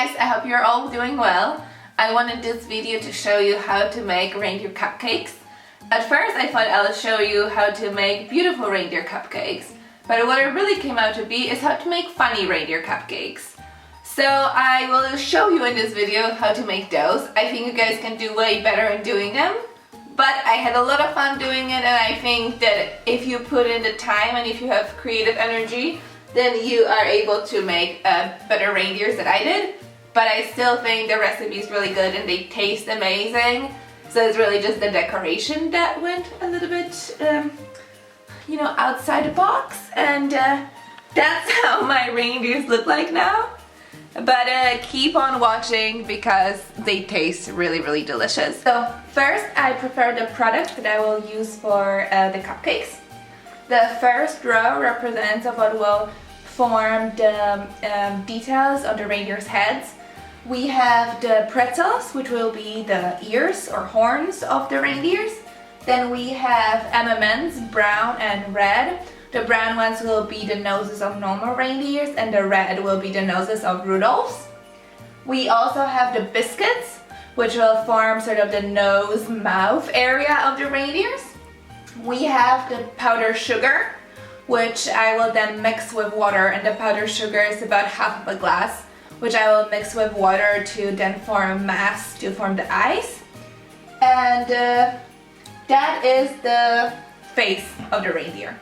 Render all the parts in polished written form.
Guys, I hope you're all doing well. I wanted this video to show you how to make reindeer cupcakes. At first I thought I'll show you how to make beautiful reindeer cupcakes, but what it really came out to be is how to make funny reindeer cupcakes. So I will show you in this video how to make those. I think you guys can do way better in doing them, but I had a lot of fun doing it, and I think that if you put in the time and if you have creative energy, then you are able to make better reindeers than I did. But I still think the recipe is really good and they taste amazing. So it's really just the decoration that went a little bit, you know, outside the box. And that's how my reindeers look like now. But keep on watching because they taste really, really delicious. So first I prepare the product that I will use for the cupcakes. The first row represents what will form the details of the reindeer's heads. We have the pretzels, which will be the ears or horns of the reindeers. Then we have M&Ms, brown and red. The brown ones will be the noses of normal reindeers and the red will be the noses of Rudolph's. We also have the biscuits, which will form sort of the nose-mouth area of the reindeers. We have the powdered sugar, which I will then mix with water, and the powdered sugar is about half of a glass, which I will mix with water to then form a mass to form the eyes. And that is the face of the reindeer.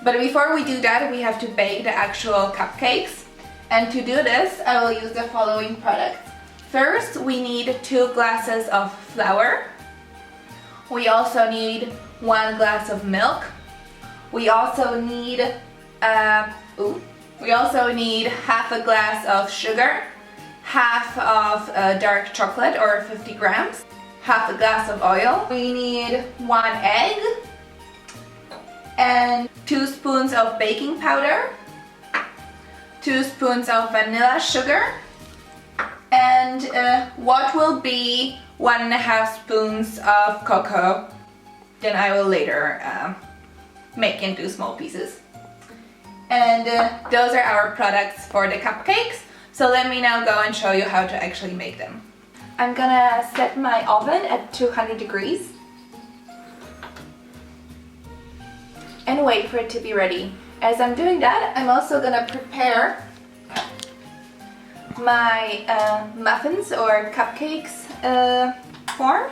But before we do that, we have to bake the actual cupcakes. And to do this, I will use the following products. First, we need 2 glasses of flour. We also need 1 glass of milk. We also need half a glass of sugar, half of dark chocolate or 50 grams, half a glass of oil. We need 1 egg and 2 spoons of baking powder, 2 spoons of vanilla sugar, and what will be 1.5 spoons of cocoa. Then I will later make into small pieces. And those are our products for the cupcakes. So let me now go and show you how to actually make them. I'm gonna set my oven at 200 degrees and wait for it to be ready. As I'm doing that, I'm also gonna prepare my muffins or cupcakes form.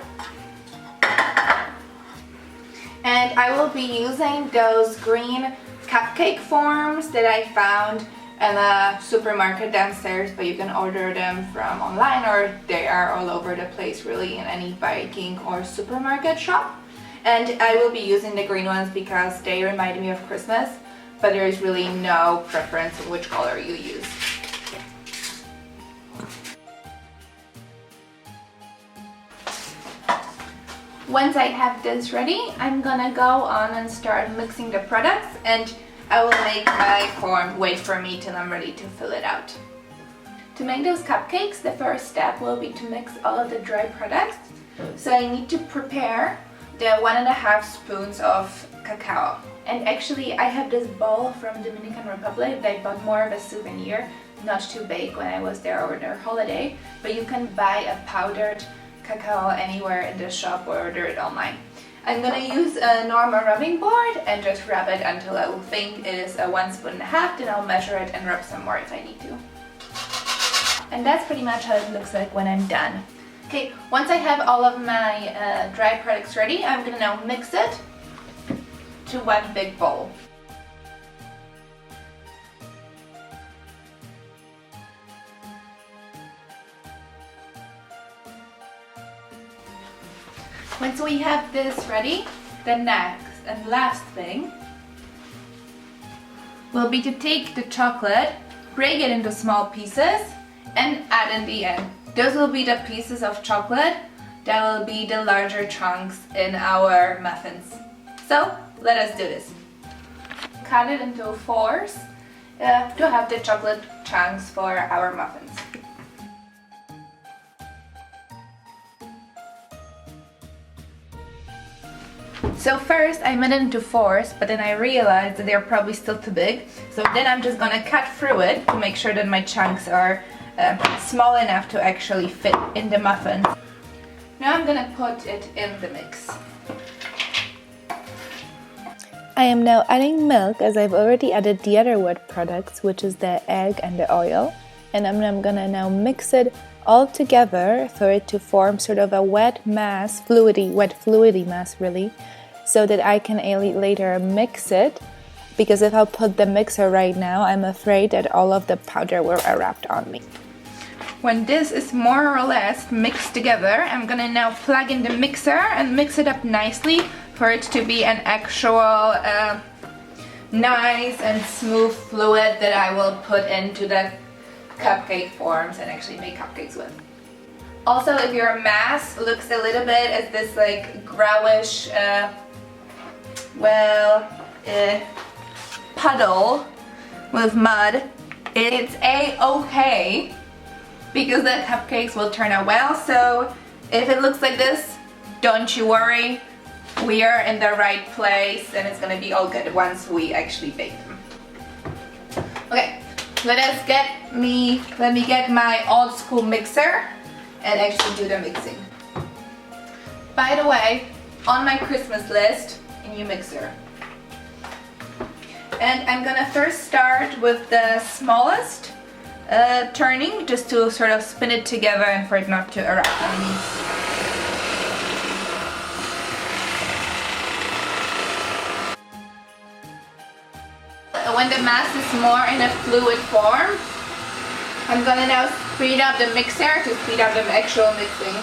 And I will be using those green cupcake forms that I found in a supermarket downstairs, but you can order them from online or they are all over the place really in any baking or supermarket shop. And I will be using the green ones because they remind me of Christmas, but there is really no preference of which color you use. Once I have this ready, I'm gonna go on and start mixing the products, and I will make my form wait for me till I'm ready to fill it out. To make those cupcakes, the first step will be to mix all of the dry products. So I need to prepare the 1.5 spoons of cacao. And actually I have this bowl from Dominican Republic that I bought more of a souvenir, not to bake when I was there over their holiday, but you can buy a powdered cacao anywhere in the shop or order it online. I'm gonna use a normal rubbing board and just rub it until I will think it is 1.5 spoons, then I'll measure it and rub some more if I need to. And that's pretty much how it looks like when I'm done. Okay, once I have all of my dry products ready, I'm gonna now mix it to one big bowl. Once we have this ready, the next and last thing will be to take the chocolate, break it into small pieces, and add in the end. Those will be the pieces of chocolate that will be the larger chunks in our muffins. So let us do this. Cut it into 4s to have the chocolate chunks for our muffins. So first I made it into 4s, but then I realized that they're probably still too big. So then I'm just gonna cut through it to make sure that my chunks are small enough to actually fit in the muffins. Now I'm gonna put it in the mix. I am now adding milk, as I've already added the other wet products, which is the egg and the oil. And I'm gonna now mix it all together for it to form sort of a wet fluidy mass really, so that I can later mix it, because if I put the mixer right now, I'm afraid that all of the powder will erupt on me. When this is more or less mixed together, I'm gonna now plug in the mixer and mix it up nicely for it to be an actual nice and smooth fluid that I will put into the cupcake forms and actually make cupcakes with. Also, if your mass looks a little bit as this like growish puddle with mud, it's a-okay, because the cupcakes will turn out well. So if it looks like this, don't you worry, we are in the right place and it's gonna be all good once we actually bake them. Okay, let me get my old school mixer and actually do the mixing. By the way, on my Christmas list, a new mixer. And I'm gonna first start with the smallest turning, just to sort of spin it together and for it not to erupt on me. When the mass is more in a fluid form, I'm gonna now speed up the mixer to speed up the actual mixing.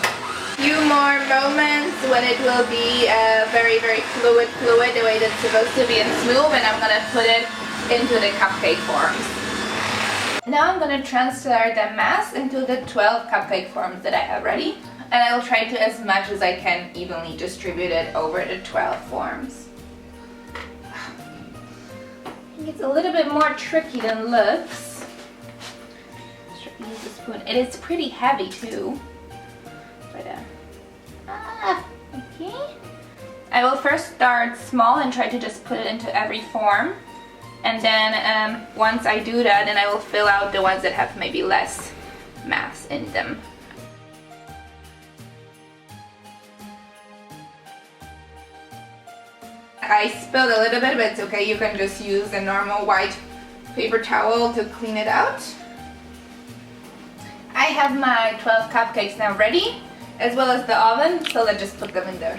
Few more moments when it will be very fluid, the way that's supposed to be, and smooth, and I'm gonna put it into the cupcake forms. Now I'm gonna transfer the mass into the 12 cupcake forms that I have ready, and I will try to, as much as I can, evenly distribute it over the 12 forms. It's a little bit more tricky than looks. Use a spoon. It is pretty heavy too. But okay. I will first start small and try to just put it into every form. And then once I do that, then I will fill out the ones that have maybe less mass in them. I spilled a little bit, but it's okay. You can just use a normal white paper towel to clean it out. I have my 12 cupcakes now ready, as well as the oven, so let's just put them in there.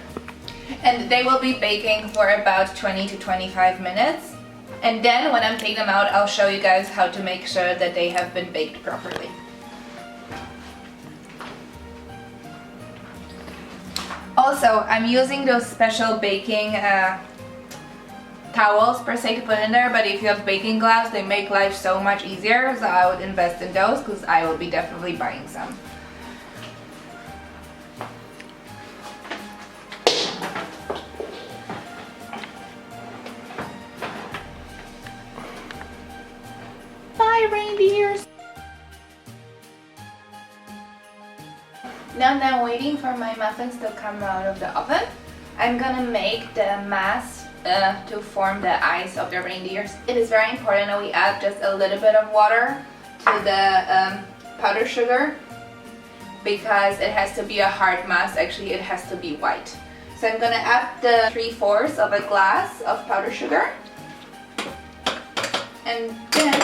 And they will be baking for about 20 to 25 minutes. And then when I'm taking them out, I'll show you guys how to make sure that they have been baked properly. Also, I'm using those special baking towels per se to put in there, but if you have baking gloves, they make life so much easier, so I would invest in those because I will be definitely buying some. Bye, reindeers! Now that I'm waiting for my muffins to come out of the oven, I'm gonna make the mass to form the eyes of the reindeers. It is very important that we add just a little bit of water to the powdered sugar, because it has to be a hard mass. Actually, it has to be white. So I'm gonna add the 3/4 of a glass of powdered sugar, and then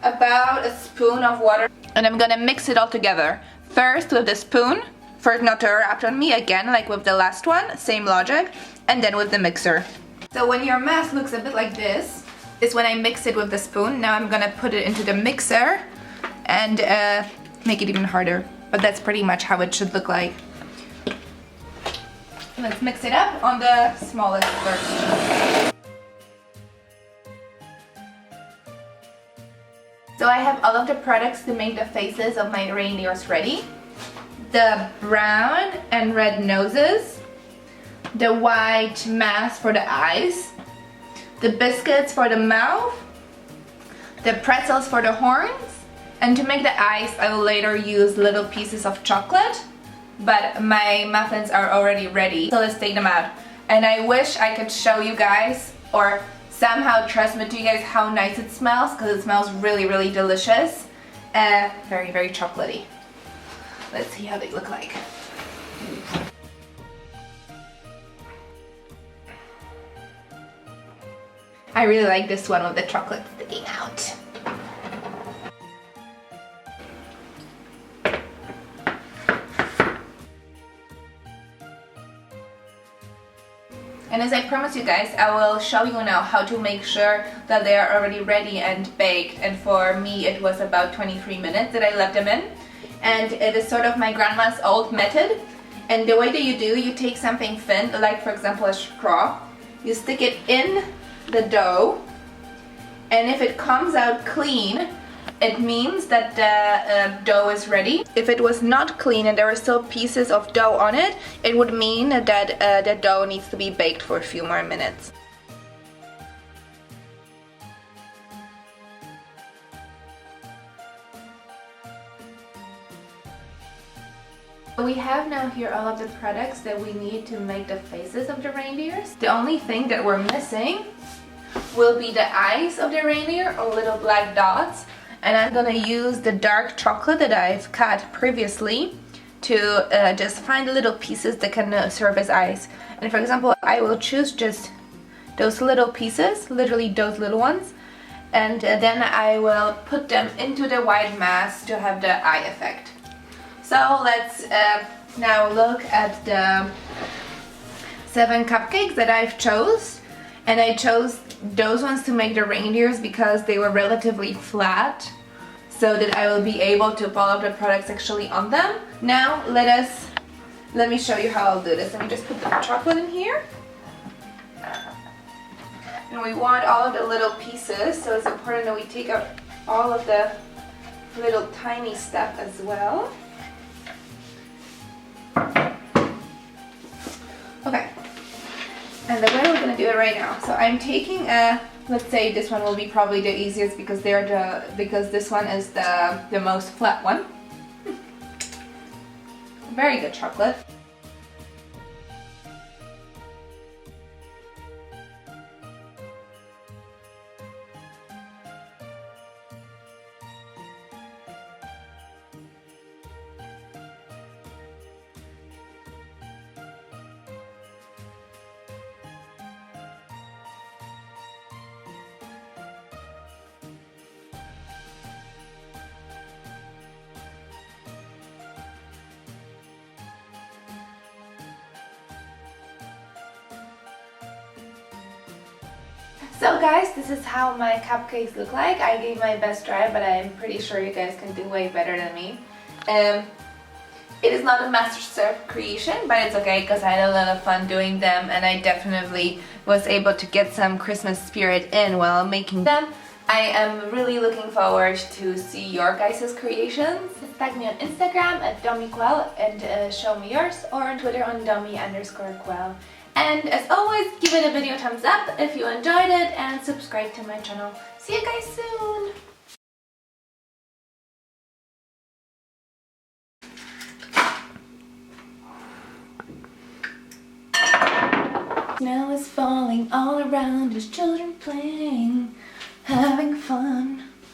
about a spoon of water, and I'm gonna mix it all together. First with the spoon, for it not to erupt on me, again like with the last one, same logic, and then with the mixer. So when your mass looks a bit like this, is when I mix it with the spoon. Now I'm gonna put it into the mixer and make it even harder, but that's pretty much how it should look like. Let's mix it up on the smallest first. So I have all of the products to make the faces of my reindeers ready. The brown and red noses, the white mask for the eyes, the biscuits for the mouth, the pretzels for the horns, and to make the eyes I will later use little pieces of chocolate, but my muffins are already ready, so let's take them out. And I wish I could show you guys or somehow transmit to you guys how nice it smells, because it smells really delicious. very, very chocolatey. Let's see how they look like. I really like this one with the chocolate sticking out. And as I promised you guys, I will show you now how to make sure that they are already ready and baked. And for me, it was about 23 minutes that I left them in. And it is sort of my grandma's old method. And the way that you take something thin, like for example a straw, you stick it in the dough, and if it comes out clean, it means that the dough is ready. If it was not clean and there were still pieces of dough on it, it would mean that the dough needs to be baked for a few more minutes. We have now here all of the products that we need to make the faces of the reindeers. The only thing that we're missing will be the eyes of the reindeer, or little black dots. And I'm gonna use the dark chocolate that I've cut previously to just find little pieces that can serve as eyes. And for example, I will choose just those little pieces, literally those little ones, and then I will put them into the white mass to have the eye effect. So let's now look at the 7 cupcakes that I've chose. And I chose those ones to make the reindeers because they were relatively flat, so that I will be able to put all of the products actually on them. Now let me show you how I'll do this. Let me just put the chocolate in here. And we want all of the little pieces, so it's important that we take out all of the little tiny stuff as well. Okay. And the way we're gonna do it right now. So I'm taking let's say this one will be probably the easiest because because this one is the most flat one. Very good chocolate. So guys, this is how my cupcakes look like. I gave my best try, but I'm pretty sure you guys can do way better than me. It is not a MasterChef creation, but it's okay because I had a lot of fun doing them, and I definitely was able to get some Christmas spirit in while making them. I am really looking forward to see your guys' creations. Tag me on Instagram at Domiquelle and show me yours, or on Twitter on Domi_Quelle. And as always, give it a video a thumbs up if you enjoyed it, and subscribe to my channel. See you guys soon! Snow is falling all around, there's children playing, having fun.